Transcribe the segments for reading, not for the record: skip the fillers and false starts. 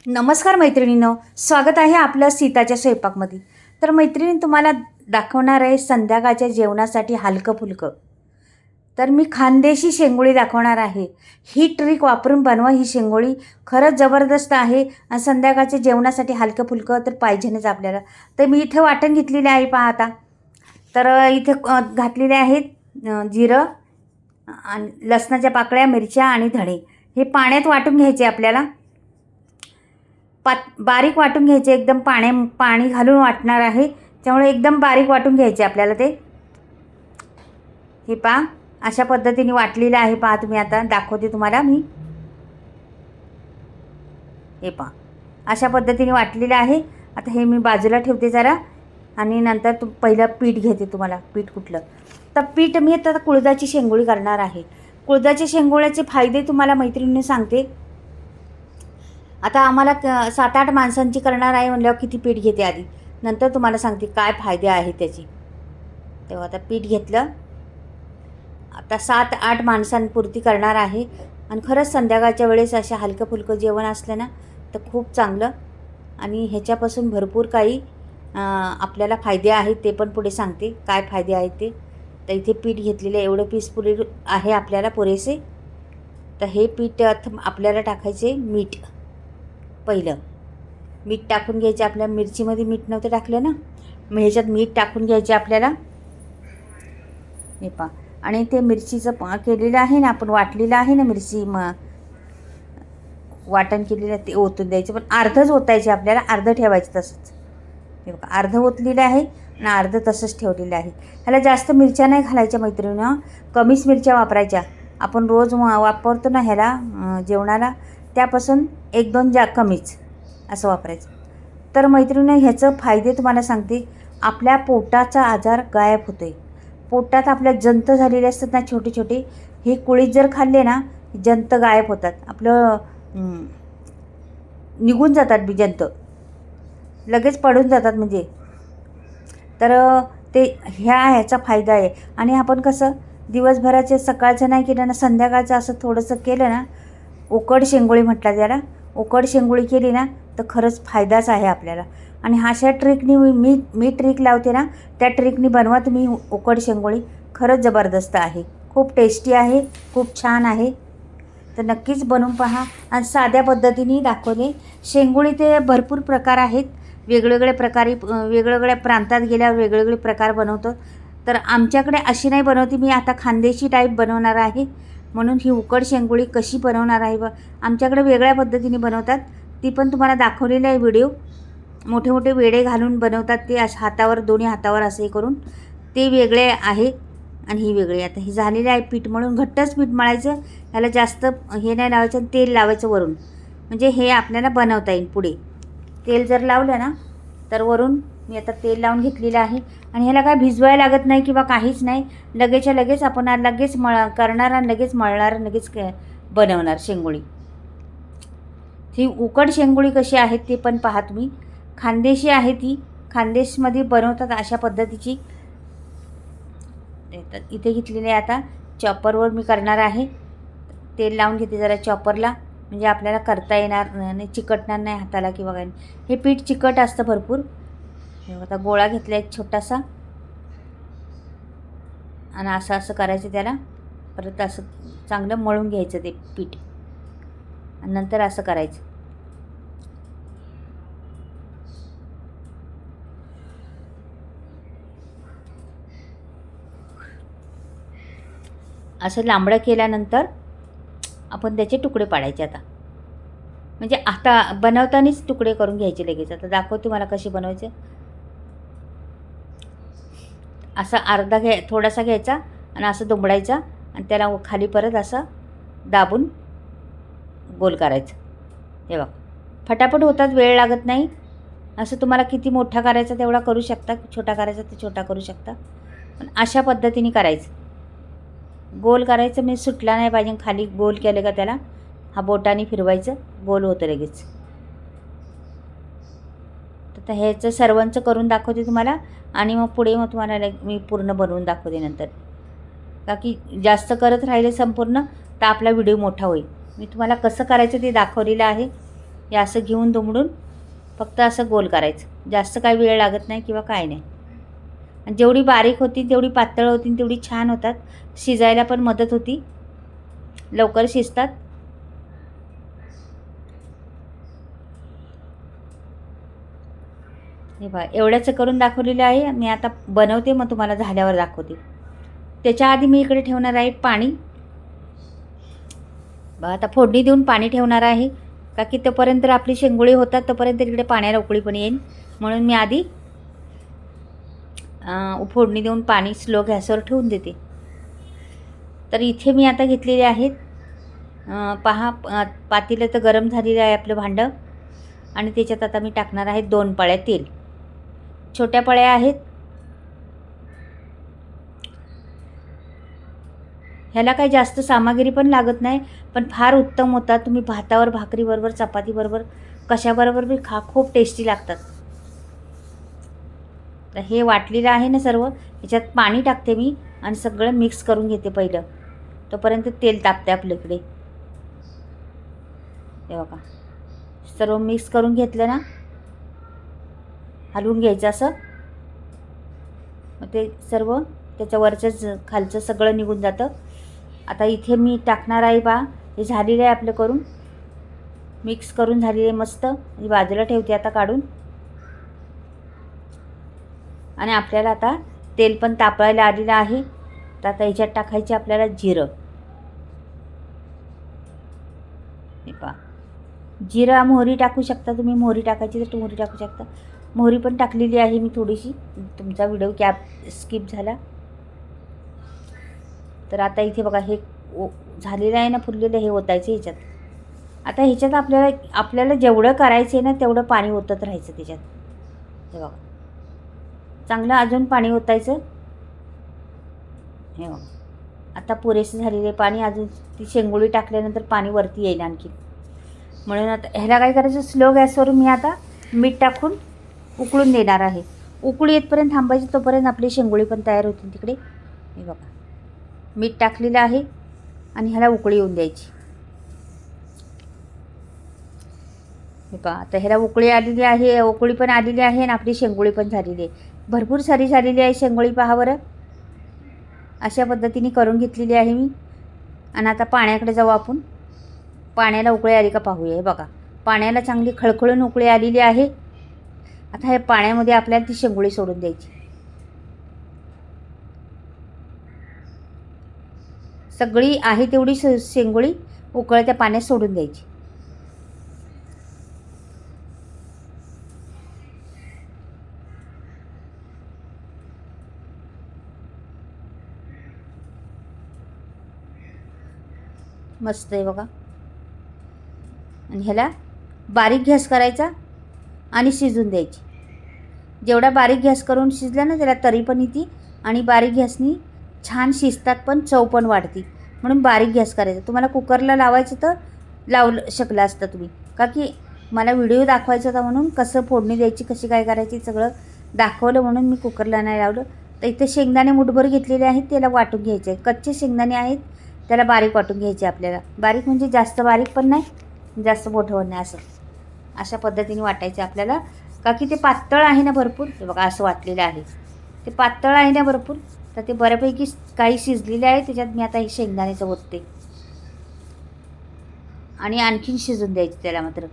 नमस्कार मैत्रिणींनो, स्वागत आहे आपलं सीताच्या स्वयंपाकमध्ये. तर मैत्रिणी तुम्हाला दाखवणार आहे संध्याकाळच्या जेवणासाठी हलकं फुलकं. तर मी खानदेशी शेंगोळी दाखवणार आहे. ही ट्रिक वापरून बनवा. ही शेंगोळी खरंच जबरदस्त आहे आणि संध्याकाळच्या जेवणासाठी हलकं फुलकं तर पाहिजेच आपल्याला. तर मी इथे वाटण घेतलेले आहे पहा आता. तर इथे घातलेले आहेत जिरं आणि लसणाच्या पाकळ्या, मिरच्या आणि धणे. हे पाण्यात वाटून घ्यायचे आपल्याला. बारीक वाटून घ्यायचे, एकदम पाणी घालून वाटणार आहे, त्यामुळे एकदम बारीक वाटून घ्यायचे आपल्याला ते. हे पहा अशा पद्धतीने वाटलेलं आहे. पहा तुम्ही, आता दाखवते तुम्हाला मी. हे पहा अशा पद्धतीने वाटलेलं आहे. आता हे मी बाजूला ठेवते जरा आणि नंतर पहिलं पीठ घेते. तुम्हाला पीठ कुठलं तर पीठ मी आता कुळदाची शेंगोळी करणार आहे. कुळदाच्या शेंगोळ्याचे फायदे तुम्हाला मैत्रिणींनी सांगते. आता आम्हाला 7-8 माणसांची करणार आहे म्हणल्यावर किती पीठ घेते आधी, नंतर तुम्हाला सांगते काय फायदे आहेत त्याचे. तेव्हा आता पीठ घेतलं. आता 7-8 माणसांपुरती करणार आहे आणि खरंच संध्याकाळच्या वेळेस अशा हलकं फुलकं जेवण असलं ना तर खूप चांगलं. आणि ह्याच्यापासून भरपूर काही आपल्याला फायदे आहेत, ते पण पुढे सांगते काय फायदे आहेत ते. तर इथे पीठ घेतलेलं एवढं पीस पुरे आहे आपल्याला पुरेसे. तर हे पीठ आपल्याला टाकायचे मीठ. पहिलं मीठ टाकून घ्यायचे. आपल्या मिरचीमध्ये मीठ नव्हतं टाकलं ना, मग ह्याच्यात मीठ टाकून घ्यायचे आपल्याला. हे पहा, आणि ते मिरचीचं केलेलं आहे ना आपण, वाटलेलं आहे ना मिरची, वाटण केलेलं ते ओतून द्यायचं. पण अर्धच ओतायचे आपल्याला, अर्धं ठेवायचं तसंच. हे बघा अर्धं ओतलेलं आहे आणि अर्धं तसंच ठेवलेलं आहे. ह्याला जास्त मिरच्या नाही घालायच्या मैत्रिणी, कमीच मिरच्या वापरायच्या. आपण रोज वापरतो ना ह्याला जेवणाला, त्यापासून 1-2 कमीच असं वापरायचं. तर मैत्रिणी ह्याचं फायदे तुम्हाला सांगते. आपल्या पोटाचा आजार गायब होतो आहे. पोटात आपल्या जंत झालेले असतात ना छोटे छोटे, हे कुळीत जर खाल्ले ना जंत गायब होतात. आपलं निघून जातात जंत, लगेच पडून जातात म्हणजे. तर ते ह्याचा फायदा आहे. आणि आपण कसं दिवसभराचे सकाळचं नाही केलं ना, संध्याकाळचं असं थोडंसं केलं ना, उकड शेंगोळी म्हटलं त्याला, उकड शेंगोळी केली ना तर खरंच फायदाच आहे आपल्याला. आणि अशा ट्रिकनी मी ट्रिक लावते ना, त्या ट्रिकनी बनवा तुम्ही उकड शेंगोळी. खरंच जबरदस्त आहे, खूप टेस्टी आहे, खूप छान आहे. तर नक्कीच बनवून पहा. आणि साध्या पद्धतीने दाखवले. शेंगोळी ते भरपूर प्रकार आहेत, वेगवेगळ्या प्रांतात गेल्यावर वेगवेगळे प्रकार बनवतो. तर आमच्याकडे अशी नाही बनवते मी, आता खानदेशी टाईप बनवणार आहे. म्हणून ही उकड शेंगोळी कशी बनवणार आहे आमच्याकडे वेगळ्या पद्धतीने बनवतात, ती पण तुम्हाला दाखवलेलं आहे व्हिडिओ. मोठे मोठे वेडे घालून बनवतात ते, हातावर, दोन्ही हातावर असे करून, ते वेगळे आहे आणि ही वेगळी. आता ही झालेली आहे पीठ मळून. घट्टच पीठ मळायचं, ह्याला जास्त हे नाही लावायचं. तेल लावायचं वरून, म्हणजे हे आपल्याला बनवता येईल पुढे. तेल जर लावलं ना तर वरून मी आता तेल लावून घेतलेलं आहे. आणि ह्याला काय भिजवायला लागत नाही किंवा काहीच नाही, लगेचच्या लगेच आपण लगेच करणार आणि लगेच मळणार, लगेच बनवणार शेंगोळी. ही उकड शेंगोळी कशी आहे ते पण पहा तुम्ही. खानदेशी आहे ती, खानदेशमध्ये बनवतात अशा पद्धतीची. इथे घेतलेली आहे. आता चॉपरवर मी करणार आहे. तेल लावून घेते जरा चॉपरला, म्हणजे आपल्याला करता येणार नाही, चिकटणार नाही हाताला किंवा काय. हे पीठ चिकट असतं भरपूर. आता गोळा घेतला एक छोटासा आणि असं करायचं त्याला. परत असं चांगलं मळून घ्यायचं ते पीठ आणि नंतर असं करायचं. असं लांबडं केल्यानंतर आपण त्याचे तुकडे पाडायचे. आता म्हणजे आता बनवतानाच तुकडे करून घ्यायचे लगेच. आता दाखवते मला कशी बनवायचे. असं थोडासा घ्यायचा आणि असं दुमडायचा आणि त्याला खाली परत असं दाबून गोल करायचं. हे बघा फटाफट होतात, वेळ लागत नाही. असं तुम्हाला किती मोठा करायचा तेवढा करू शकता, छोटा करायचा तर छोटा करू शकता. पण अशा पद्धतीने करायचं. गोल करायचं, म्हणजे सुटला नाही पाहिजे. खाली गोल केलं का त्याला हा बोटाने फिरवायचं, गोल होतं लगेच. तर ह्याचं सर्वांचं करून दाखवते तुम्हाला आणि मग पुढे मग तुम्हाला मी पूर्ण बनवून दाखवते नंतर. का की जास्त करत राहिले संपूर्ण तर आपला व्हिडिओ मोठा होईल. मी तुम्हाला कसं करायचं ते दाखवलेलं आहे. हे असं घेऊन दुमडून फक्त असं गोल करायचं. जास्त काही वेळ लागत नाही किंवा काय नाही. आणि जेवढी बारीक होती तेवढी पातळ होती तेवढी छान होतात. शिजायला पण मदत होती, लवकर शिजतात. हे बघा एवढ्याचं करून दाखवलेलं आहे. मी आता बनवते, मग तुम्हाला झाल्यावर दाखवते. त्याच्या आधी मी इकडे ठेवणार आहे पाणी. बघा आता फोडणी देऊन पाणी ठेवणार आहे, का की तोपर्यंत आपली शेंगोळी होतात, तोपर्यंत इकडे पाण्याला उकळी पण येईल. म्हणून मी आधी फोडणी देऊन पाणी स्लो गॅसवर ठेवून देते. तर इथे मी आता घेतलेले आहेत, पहा पातेलं तर गरम झालेलं आहे आपलं भांडं. आणि त्याच्यात आता मी टाकणार आहे 2 पळ्या तेल. छोट्या पळ्या आहेत. ह्याला काही जास्त सामग्री पण लागत नाही, पण फार उत्तम होतात. तुम्ही भातावर, भाकरीबरोबर, चपातीबरोबर, कशाबरोबर बी खा, खूप टेस्टी लागतात. तर हे वाटलेलं आहे ना सर्व, ह्याच्यात पाणी टाकते मी आणि सगळं मिक्स करून घेते पहिलं. तोपर्यंत तेल तापते आपल्याकडे. हे बघा सर्व मिक्स करून घेतलं ना, हलवून घ्यायचं असं. मग ते सर्व त्याच्यावरचं खालचं सगळं निघून जातं. आता इथे मी टाकणार आहे बा, हे झालेलं आहे आपलं करून, मिक्स करून झालेलं आहे मस्त. ही बाजूला ठेवते आता काढून. आणि आपल्याला आता तेल पण तापवायला आलेलं आहे. तर आता ह्याच्यात टाकायचे आपल्याला जिरं. हे पहा, जिरा मोहरी टाकू शकता तुम्ही. मोहरी टाकायची तर मोहरी टाकू शकता. मोहरी पण टाकलेली आहे मी थोडीशी. तुमचा व्हिडिओ स्किप झाला. तर आता इथे बघा हे झालेलं आहे ना, फुललेलं, हे ओतायचं ह्याच्यात. आता ह्याच्यात आपल्याला जेवढं करायचं आहे ना तेवढं पाणी ओतत राहायचं त्याच्यात. हे बघा चांगलं अजून पाणी ओतायचं. हे बघा आता पुरेसं झालेलं आहे पाणी. अजून ती शेंगोळी टाकल्यानंतर पाणी वरती येईल आणखी. म्हणून आता ह्याला काय करायचं, स्लो गॅसवरून मी आता मीठ टाकून उकळून देणार आहे. उकळी येतपर्यंत थांबायची, तोपर्यंत आपली शेंगोळी पण तयार होतील तिकडे. हे बघा मीठ टाकलेलं आहे आणि ह्याला उकळी येऊन द्यायची. हे पहा आता ह्याला उकळी आलेली आहे, उकळी पण आलेली आहे आणि आपली शेंगोळी पण झालेली आहे. भरपूर सारी झालेली आहे शेंगोळी, पहा बरं. अशा पद्धतीने करून घेतलेली आहे मी. आणि आता पाण्याकडे जाऊ आपण. पाण्याला उकळी आली का पाहूया. हे बघा पाण्याला चांगली खळखळून उकळी आलेली आहे. आता हे पाण्यामध्ये आपल्याला ती शेंगोळी सोडून द्यायची. सगळी आहे तेवढी शेंगोळी उकळत्या पाण्यात सोडून द्यायची. मस्त आहे बघा. आणि ह्याला बारीक गॅस करायचा आणि शिजून द्यायची. जेवढा बारीक गॅस करून शिजला ना त्याला तरी पण येते. आणि बारीक गॅसनी छान शिजतात पण चव पण वाढते. म्हणून बारीक गॅस करायचा. तुम्हाला कुकरला लावायचं तर लावलं शकलं असतं तुम्ही, का की मला व्हिडिओ दाखवायचा होता म्हणून कसं फोडणी द्यायची, कशी काय करायची सगळं दाखवलं म्हणून मी कुकरला नाही लावलं. तर इथे शेंगदाणे मुठभर घेतलेले आहेत, त्याला वाटून घ्यायचे. कच्चे शेंगदाणे आहेत, त्याला बारीक वाटून घ्यायचे आपल्याला. बारीक म्हणजे जास्त बारीक पण नाही, जास्त मोठं पण नाही, असं अशा पद्धतीने वाटायचे आपल्याला. का की ते पातळ आहे ना भरपूर. हे बघा असं वाटलेलं आहे, ते पातळ आहे ना भरपूर. तर ते बऱ्यापैकी काही शिजलेले आहे. त्याच्यात मी आता हे शेंगदाण्याचं ओतते आणि आणखीन शिजून द्यायचं त्याला. मात्र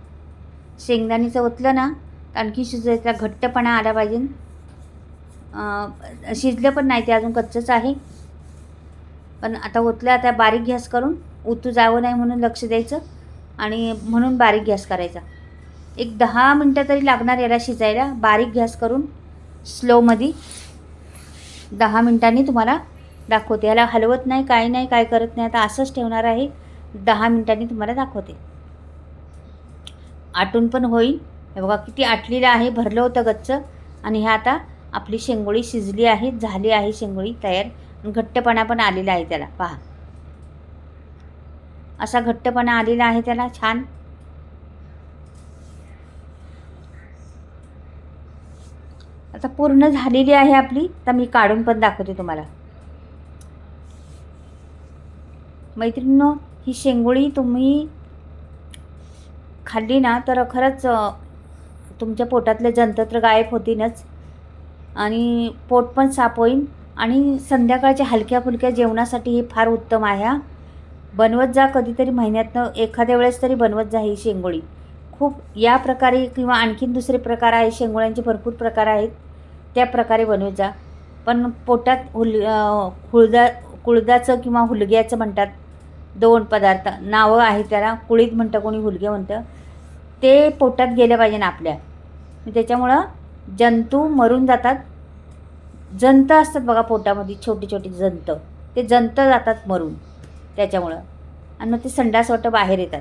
शेंगदाण्याचं ओतलं ना तर आणखी शिजायचा, घट्टपणा आला पाहिजे. शिजलं पण नाही, ते अजून कच्चंच आहे. पण आता ओतलं, आता बारीक गॅस करून उतू जावं नाही म्हणून लक्ष द्यायचं. आणि म्हणून बारीक गॅस करायचा. एक 10 मिनटं तरी लागणार याला शिजायला. बारीक गॅस करून स्लोमध्ये 10 मिनटांनी तुम्हाला दाखवते. याला हलवत नाही, काही नाही, काय करत नाही. आता असंच ठेवणार आहे. 10 मिनटांनी तुम्हाला दाखवते. आटून पण होईल. हे बघा किती आटलेलं आहे, भरलं होतं गच्च. आणि हे आता आपली शेंगोळी शिजली आहे, झाली आहे शेंगोळी तयार. घट्टपणा पण आलेला आहे त्याला, पहा असा घट्टपणा आलेला आहे त्याला छान. आता पूर्ण झालेली आहे आपली. तर मी काढून पण दाखवते तुम्हाला. मैत्रिणींनो, ही शेंगोळी तुम्ही खाल्ली ना तर खरंच तुमच्या पोटातले जंत तर गायब होतीलच आणि पोट पण साफ होईल आणि संध्याकाळच्या हलक्या फुलक्या जेवणासाठी ही फार उत्तम आहे हा. बनवत जा कधीतरी, महिन्यातनं एखाद्या वेळेस तरी बनवत जा ही शेंगोळी. खूप या प्रकारे किंवा आणखीन दुसरे प्रकार आहे, शेंगोळ्यांचे भरपूर प्रकार आहेत, त्या प्रकारे बनवत जा. पण पोटात कुळदाचं किंवा हुलग्याचं म्हणतात 2 पदार्थ नावं आहे त्याला, कुळीत म्हणतं कोणी, हुलगे म्हणतं. ते पोटात गेलं पाहिजे ना आपल्या, त्याच्यामुळं जंतू मरून जातात. जंत असतात बघा पोटामध्ये, छोटी छोटी जंत, ते जंत जातात मरून त्याच्यामुळं, आणि मग ते संडासवाटं बाहेर येतात.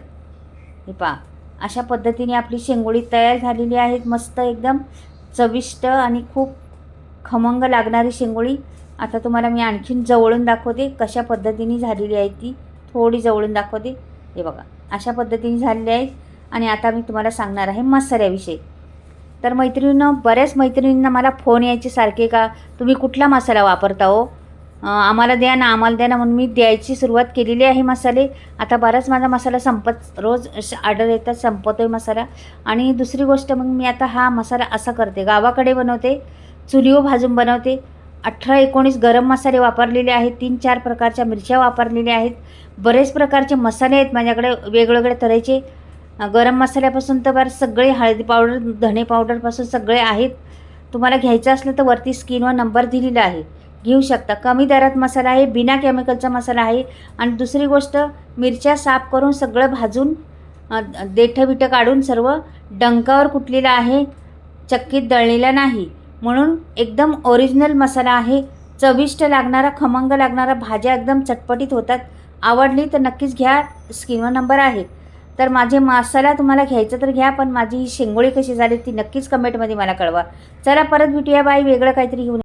हे पहा, अशा पद्धतीने आपली शेंगोळी तयार झालेली आहे. मस्त एकदम चविष्ट आणि खूप खमंग लागणारी शेंगोळी. आता तुम्हाला मी आणखीन जवळून दाखवते कशा पद्धतीने झालेली आहे ती. थोडी जवळून दाखवते. हे बघा, अशा पद्धतीने झालेली आहे. आणि आता मी तुम्हाला सांगणार आहे मसाल्याविषयी. तर मैत्रिणींनो, बऱ्याच मैत्रिणींना मला फोन यायचे सारखे, का तुम्ही कुठला मसाला वापरता हो, आम्हाला द्या ना, आम्हाला द्या ना, म्हणून मी द्यायची सुरुवात केलेली आहे मसाले. आता बराच माझा मसाला रोज ऑर्डर येतात, संपतोय मसाला. आणि दुसरी गोष्ट, मग मी आता हा मसाला असा करते, गावाकडे बनवते, चुलीवर भाजून बनवते. 18-19 गरम मसाले वापरलेले आहेत, 3-4 प्रकारच्या मिरच्या वापरलेल्या आहेत, बरेच प्रकारचे मसाले आहेत माझ्याकडे वेगवेगळ्या तऱ्हेचे. गरम मसाल्यापासून तर बरं सगळे, हळदी पावडर, धणे पावडरपासून सगळे आहेत. तुम्हाला घ्यायचं असलं तर वरती स्क्रीनवर नंबर दिलेला आहे, घेऊ शकता. कमी दरात मसाला आहे, बिना केमिकलचा मसाला आहे. आणि दुसरी गोष्ट, मिरच्या साफ करून सगळं भाजून देठं बिठं काढून सर्व डंकावर कुटलेला आहे, चक्कीत दळलेला नाही, म्हणून एकदम ओरिजिनल मसाला आहे. चविष्ट लागणारा, खमंग लागणारा, भाज्या एकदम चटपटीत होतात. आवडली तर नक्कीच घ्या, स्क्रीनवर नंबर आहे. तर माझे मसाला तुम्हाला घ्यायचं तर घ्या, पण माझी ही शेंगोळी कशी झाली ती नक्कीच कमेंटमध्ये मला कळवा. चला परत भेटूया, बाय, वेगळं काहीतरी घेऊन.